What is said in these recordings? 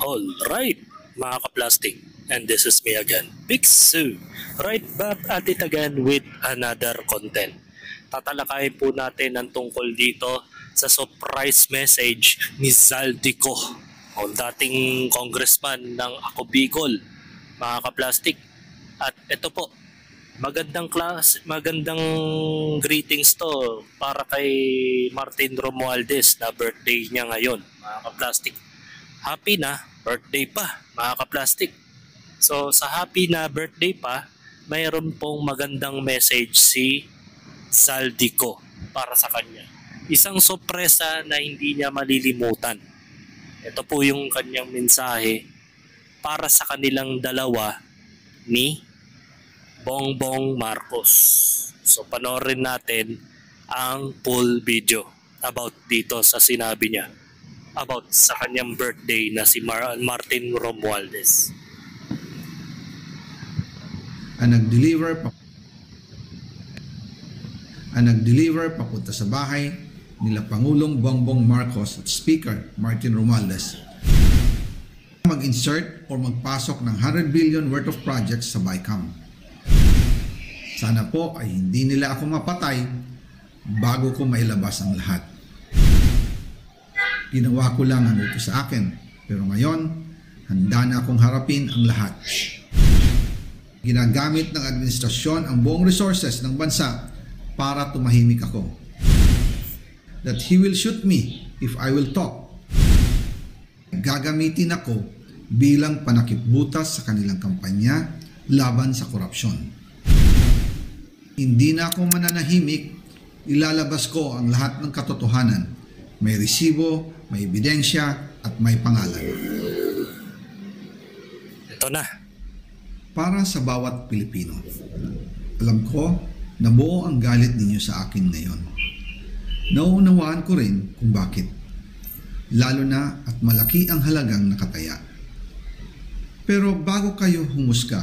Alright, mga ka-plastic, and this is me again, Big Sue, right back at it again with another content. Tatalakayin po natin ang tungkol dito sa surprise message ni Zaldico, o dating congressman ng Ako Bicol, mga ka-plastic. At ito po, magandang greetings to para kay Martin Romualdez na birthday niya ngayon, mga ka-plastic. Happy na birthday pa, mga ka-plastic. So sa happy na birthday pa, mayroon pong magandang message si Zaldico para sa kanya. Isang sorpresa na hindi niya malilimutan. Ito po yung kanyang mensahe para sa kanilang dalawa ni Bongbong Marcos. So panoorin natin ang full video about dito sa sinabi niya about sa kanyang birthday na si Martin Romualdez. Ang nag-deliver papunta sa bahay nila Pangulong Bongbong Marcos at Speaker Martin Romualdez mag-insert o magpasok ng 100 billion worth of projects sa BICAM. Sana po ay hindi nila ako mapatay bago ko mailabas ang lahat. Ginawa ko lang ang utos sa akin, pero ngayon, handa na akong harapin ang lahat. Ginagamit ng administrasyon ang buong resources ng bansa para tumahimik ako. That he will shoot me if I will talk. Gagamitin ako bilang panakipbutas sa kanilang kampanya laban sa korupsyon. Hindi na ako mananahimik, ilalabas ko ang lahat ng katotohanan. May resibo, may ebidensya, at may pangalan. Ito na. Para sa bawat Pilipino, alam ko na buo ang galit ninyo sa akin ngayon. Nauunawaan ko rin kung bakit. Lalo na at malaki ang halagang nakataya. Pero bago kayo humusga,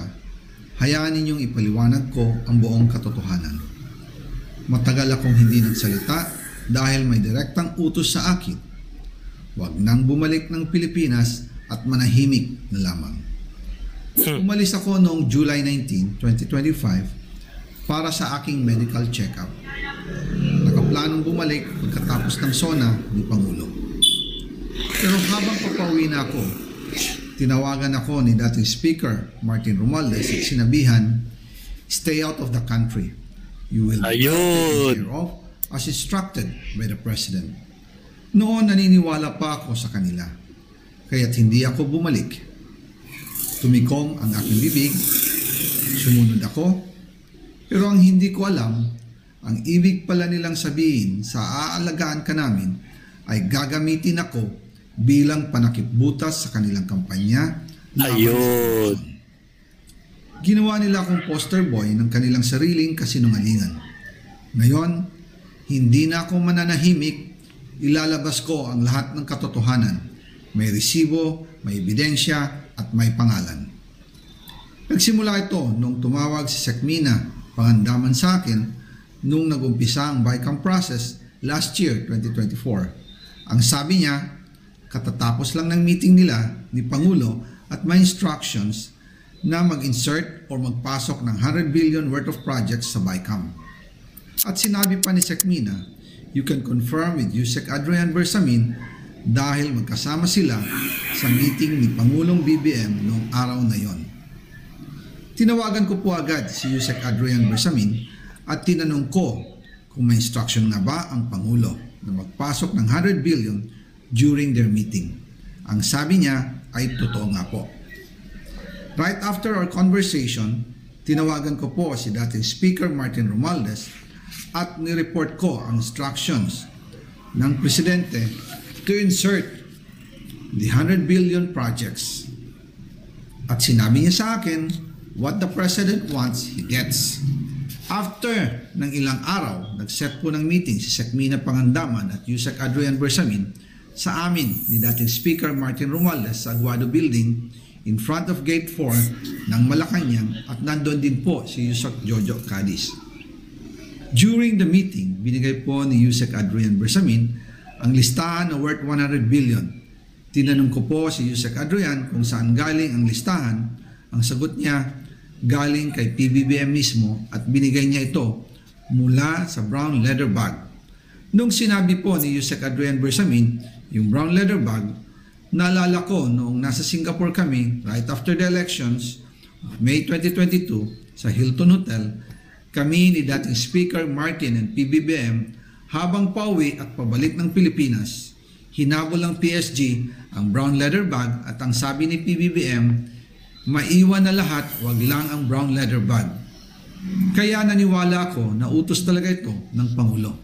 hayaan ninyong ipaliwanag ko ang buong katotohanan. Matagal akong hindi nagsalita dahil may direktang utos sa akin. Huwag nang bumalik ng Pilipinas at manahimik na lamang. Umalis ako noong July 19, 2025 para sa aking medical check-up. Nakaplanong bumalik pagkatapos ng SONA ni Pangulo. Pero habang papauwi na ako, tinawagan ako ni dating Speaker Martin Romualdez at sinabihan, "Stay out of the country. You will be taken care of as instructed by the President." Noon naniniwala pa ako sa kanila, kaya't hindi ako bumalik. Tumikom ang aking bibig, sumunod ako, pero ang hindi ko alam, ang ibig pala nilang sabihin sa aalagaan ka namin ay gagamitin ako bilang panakipbutas sa kanilang kampanya. Ayun. Ginawa nila akong poster boy ng kanilang sariling kasinungalingan. Ngayon, hindi na ako mananahimik, ilalabas ko ang lahat ng katotohanan. May resibo, may ebidensya, at may pangalan. Nagsimula ito nung tumawag si Sekmina Pangandaman sa akin nung nagumpisa ang BICAM process last year, 2024. Ang sabi niya, katatapos lang ng meeting nila ni Pangulo at may instructions na mag-insert o magpasok ng 100 billion worth of projects sa BICAM. At sinabi pa ni Sekmina, you can confirm with Yusek Adrian Bersamin dahil magkasama sila sa meeting ni Pangulong BBM noong araw na yon. Tinawagan ko po agad si Yusek Adrian Bersamin at tinanong ko kung may instruction nga ba ang Pangulo na magpasok ng 100 billion during their meeting. Ang sabi niya ay totoo nga po. Right after our conversation, tinawagan ko po si dating Speaker Martin Romualdez at nireport ko ang instructions ng Presidente to insert the 100 billion projects. At sinabi niya sa akin, what the President wants, he gets. After ng ilang araw, nag-set po ng meeting si Sekmina Pangandaman at Yusek Adrian Bersamin sa amin ni dating Speaker Martin Romualdez sa Aguado Building in front of Gate 4 ng Malacanang at nandun din po si Yusek Jojo Cadiz. During the meeting, binigay po ni Yusek Adrian Bersamin ang listahan na worth 100 billion. Tinanong ko po si Yusek Adrian kung saan galing ang listahan. Ang sagot niya, galing kay PBBM mismo at binigay niya ito mula sa brown leather bag. Nung sinabi po ni Yusek Adrian Bersamin yung brown leather bag, naalala ko noong nasa Singapore kami right after the elections of May 2022 sa Hilton Hotel, kami ni dating Speaker Martin and PBBM habang pauwi at pabalik ng Pilipinas, hinabol ng PSG ang brown leather bag at ang sabi ni PBBM, maiwan na lahat, wag lang ang brown leather bag. Kaya naniwala ako na utos talaga ito ng Pangulo.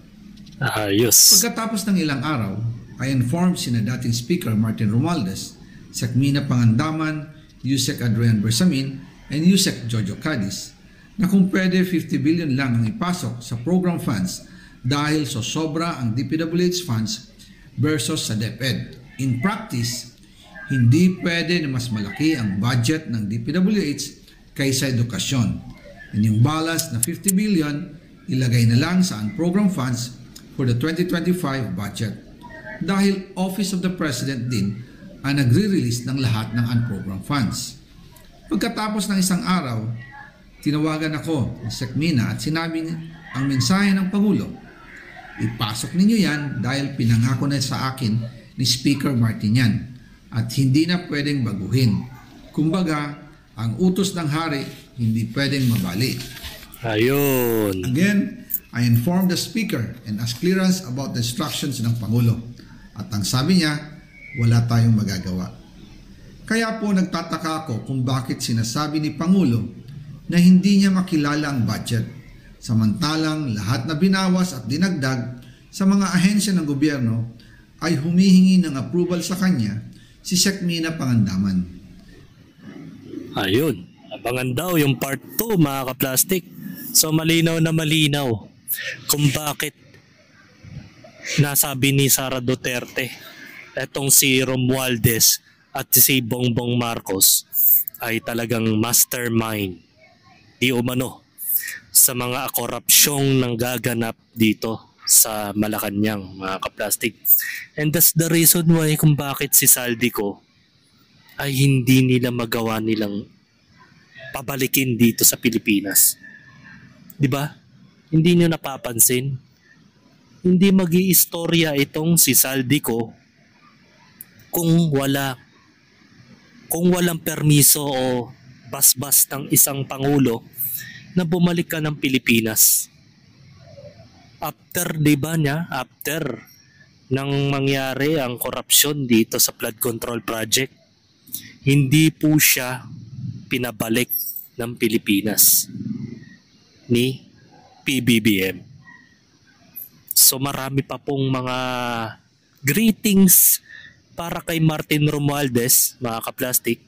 Ayos. Pagkatapos ng ilang araw, I informed sina dating Speaker Martin Romualdez, Sekmina Pangandaman, Yusek Adrian Bersamin, and Yusek Jojo Cadiz na kung pwede 50 billion lang ang ipasok sa program funds dahil so sobra ang DPWH funds versus sa DepEd. In practice, hindi pwede na mas malaki ang budget ng DPWH kaysa edukasyon. And yung balance na 50 billion, ilagay na lang sa program funds for the 2025 budget. Dahil Office of the President din ang nagre-release ng lahat ng unprogrammed funds. Pagkatapos ng isang araw, tinawagan ako ni Sekmina at sinabi ang mensahe ng Pangulo. Ipasok ninyo yan dahil pinangako na sa akin ni Speaker Martin yan at hindi na pwedeng baguhin. Kumbaga, ang utos ng hari hindi pwedeng mabali. Ayun. Again, I informed the Speaker and asked clearance about the instructions ng Pangulo. At ang sabi niya, wala tayong magagawa. Kaya po nagtataka ako kung bakit sinasabi ni Pangulo na hindi niya makilala ang budget, samantalang lahat na binawas at dinagdag sa mga ahensya ng gobyerno ay humihingi ng approval sa kanya si Sekmina Pangandaman. Ayun. Abangan daw yung part 2 mga kaplastik. So malinaw na malinaw kung bakit nasabi ni Sara Duterte etong si Romualdez at si Bongbong Marcos ay talagang mastermind di umano sa mga korupsyong nanggaganap dito sa Malacanang mga kaplastik. And that's the reason why kung bakit si Saldico ay hindi nila magawa nilang pabalikin dito sa Pilipinas. Di ba? Hindi nyo napapansin? Hindi mag-iistorya itong si Saldico kung walang permiso o basbas ng isang pangulo na bumalik ka ng Pilipinas. After, di ba niya, after nang mangyari ang korupsyon dito sa flood control project, hindi po siya pinabalik ng Pilipinas ni PBBM. So marami pa pong mga greetings para kay Martin Romualdez, mga kaplastik.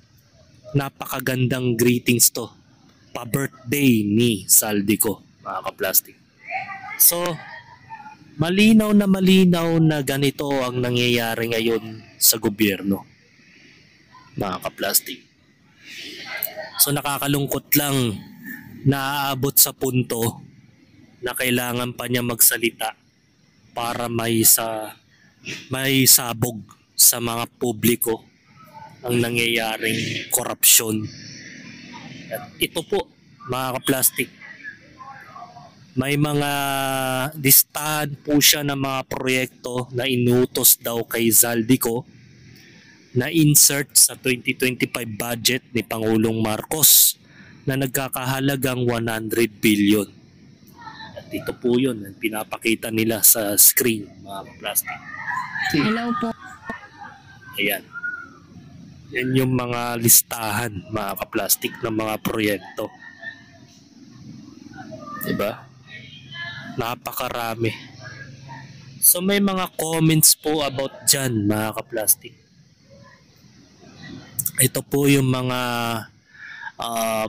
Napakagandang greetings to. Pa-birthday ni Saldico, mga kaplastik. So, malinaw na ganito ang nangyayari ngayon sa gobyerno, mga kaplastik. So nakakalungkot lang na aabot sa punto na kailangan pa niya magsalita para may sabog sa mga publiko ang nangyayaring korupsyon. At ito po, mga kaplastik, may mga listahan po siya ng mga proyekto na inutos daw kay Saldico na insert sa 2025 budget ni Pangulong Marcos na nagkakahalagang 100 billion. At ito po yun, pinapakita nila sa screen, mga kaplastik. Hello po. Ayan. Yan yung mga listahan, mga kaplastik, ng mga proyekto. Diba? Napakarami. So may mga comments po about dyan, mga kaplastik. Ito po yung mga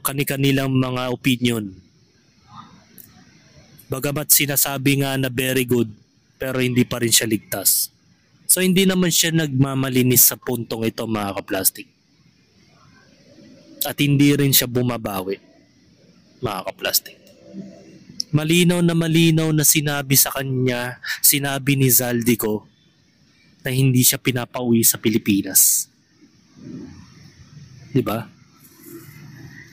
kani-kanilang mga opinion. Bagamat sinasabi nga na very good, pero hindi pa rin siya ligtas. So hindi naman siya nagmamalinis sa puntong ito, mga kaplastik. At hindi rin siya bumabawi, mga kaplastik. Malinaw na sinabi sa kanya, sinabi ni Saldico na hindi siya pinapauwi sa Pilipinas. Di ba?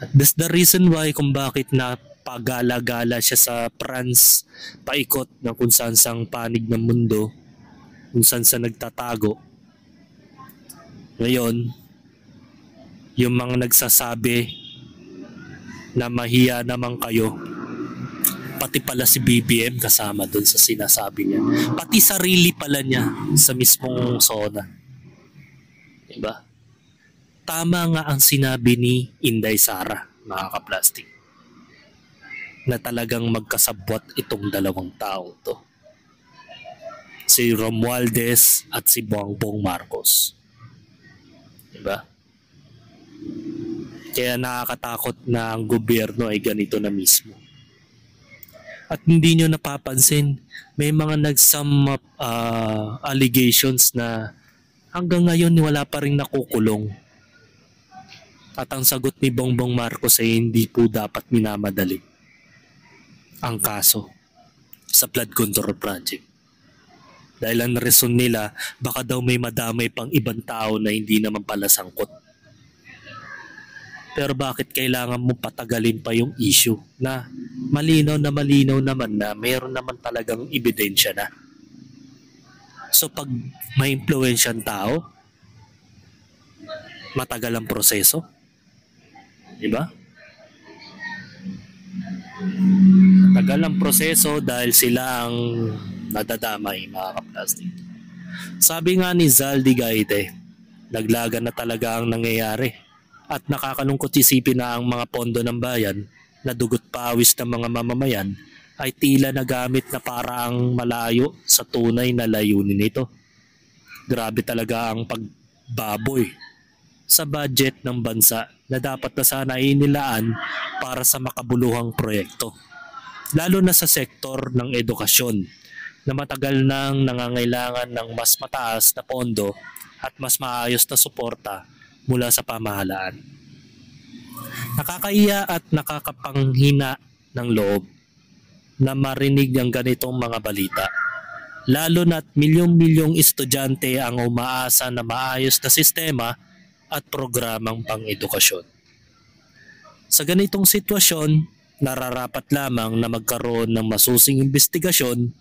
At that's the reason why kung bakit napagala-gala siya sa France, paikot na kung saan sang panig ng mundo, kung saan sa nagtatago. Ngayon, yung mga nagsasabi na mahiya naman kayo, pati pala si BBM kasama dun sa sinasabi niya. Pati sarili pala niya sa mismong zona. Diba? Tama nga ang sinabi ni Inday Sara, mga kaplastik, na talagang magkasabwat itong dalawang tao to. Si Romualdez at si Bongbong Marcos. Diba? Kaya nakakatakot na ang gobyerno ay ganito na mismo. At hindi nyo napapansin, may mga nag-sum up allegations na hanggang ngayon wala pa rin nakukulong. At ang sagot ni Bongbong Marcos ay hindi po dapat minamadali ang kaso sa flood control project. Dahil ang reason nila, baka daw may madamay pang ibang tao na hindi naman pala sangkot. Pero bakit kailangan mo patagalin pa yung issue na malinaw naman na mayroon naman talagang ebidensya na. So pag may impluwensyan tao, matagal ang proseso. Diba? Matagal ang proseso dahil sila ang nadadamay, mga kaplastik. Sabi nga ni Zaldi Gaite, naglagan na talaga ang nangyayari. At nakakalungkot isipin na ang mga pondo ng bayan na dugot pawis ng mga mamamayan ay tila nagamit na paraang malayo sa tunay na layunin nito. Grabe talaga ang pagbaboy sa budget ng bansa na dapat na sana inilaan para sa makabuluhang proyekto. Lalo na sa sektor ng edukasyon na matagal nang nangangailangan ng mas mataas na pondo at mas maayos na suporta mula sa pamahalaan. Nakakaiya at nakakapanghina ng loob na marinig ang ganitong mga balita. Lalo na't milyong-milyong estudyante ang umaasa na maayos na sistema at programang pang-edukasyon. Sa ganitong sitwasyon, nararapat lamang na magkaroon ng masusing investigasyon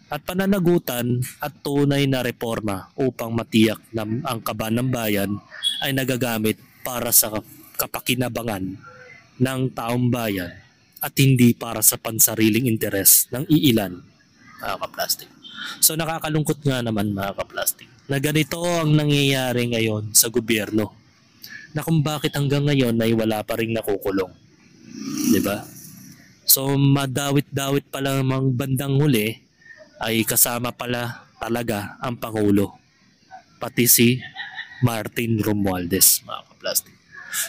at pananagutan at tunay na reforma upang matiyak na ang kaban ng bayan ay nagagamit para sa kapakinabangan ng taong bayan at hindi para sa pansariling interes ng iilan, mga kaplastik. So nakakalungkot nga naman, mga kaplastik, na ganito ang nangyayari ngayon sa gobyerno, na kung bakit hanggang ngayon ay wala pa rin nakukulong. Diba? So madawit-dawit pa lang ang bandang huli ay kasama pala talaga ang Pangulo, pati si Martin Romualdez, mga kaplastik.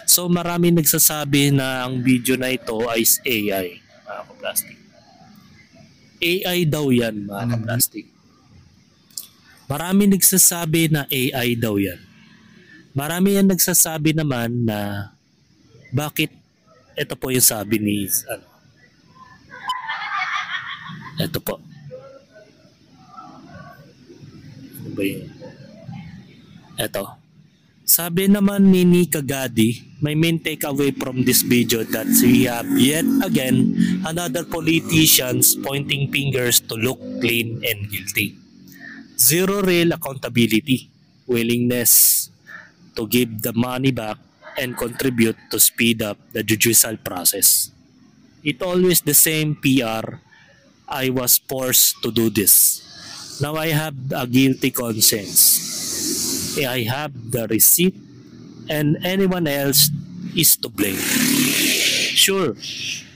So marami nagsasabi na ang video na ito ay AI, mga kaplastik. AI daw yan, mga kaplastik. Marami nagsasabi na AI daw yan. Marami yan nagsasabi naman na bakit, ito po yung sabi ni ito po. Ito. Sabi naman ni Nika Gadi, my main takeaway from this video that we have yet again another politicians pointing fingers to look clean and guilty. Zero real accountability, willingness to give the money back and contribute to speed up the judicial process. It always the same PR. I was forced to do this. Now I have a guilty conscience. I have the receipt and anyone else is to blame. Sure,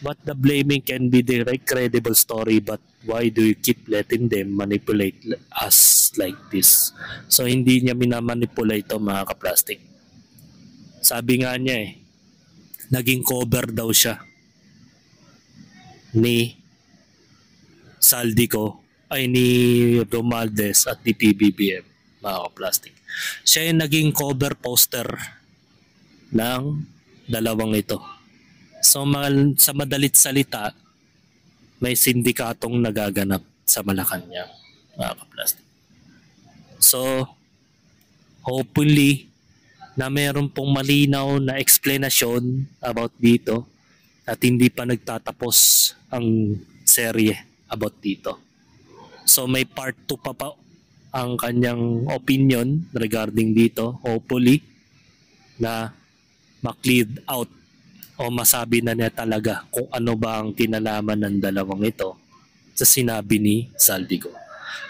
but the blaming can be the credible story, but why do you keep letting them manipulate us like this? So hindi niya minamanipulate ito, mga kaplastik. Sabi nga niya naging cover daw siya ni Saldico ay ni Romualdez at ni PBBM, mga kaplastik. Siya yung naging cover poster ng dalawang ito. So sa madalit salita, may sindikatong nagaganap sa Malacanang, mga kaplastik. So hopefully na meron pong malinaw na explanation about dito at hindi pa nagtatapos ang serye about dito. So may part 2 pa ang kanyang opinion regarding dito, hopefully na ma-cleared out o masabi na niya talaga kung ano ba ang kinalaman ng dalawang ito sa sinabi ni Zaldigo.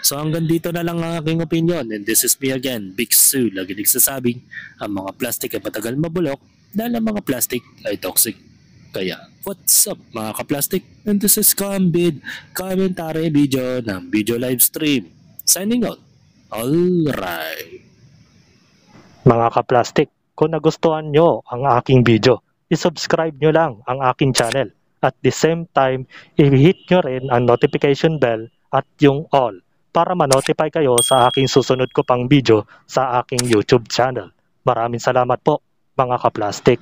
So hanggang dito na lang ang aking opinion, and this is me again, Big Sue, lagi nagsasabing ang mga plastic ay matagal mabulok dahil ang mga plastic ay toxic. Kaya what's up mga ka-plastic, and this is Kambid, commentary video ng video live stream. Signing out. Alright. Mga ka-plastic, kung nagustuhan nyo ang aking video, isubscribe nyo lang ang aking channel. At the same time, i-hit nyo rin ang notification bell at yung all para ma-notify kayo sa aking susunod ko pang video sa aking YouTube channel. Maraming salamat po mga ka-plastic.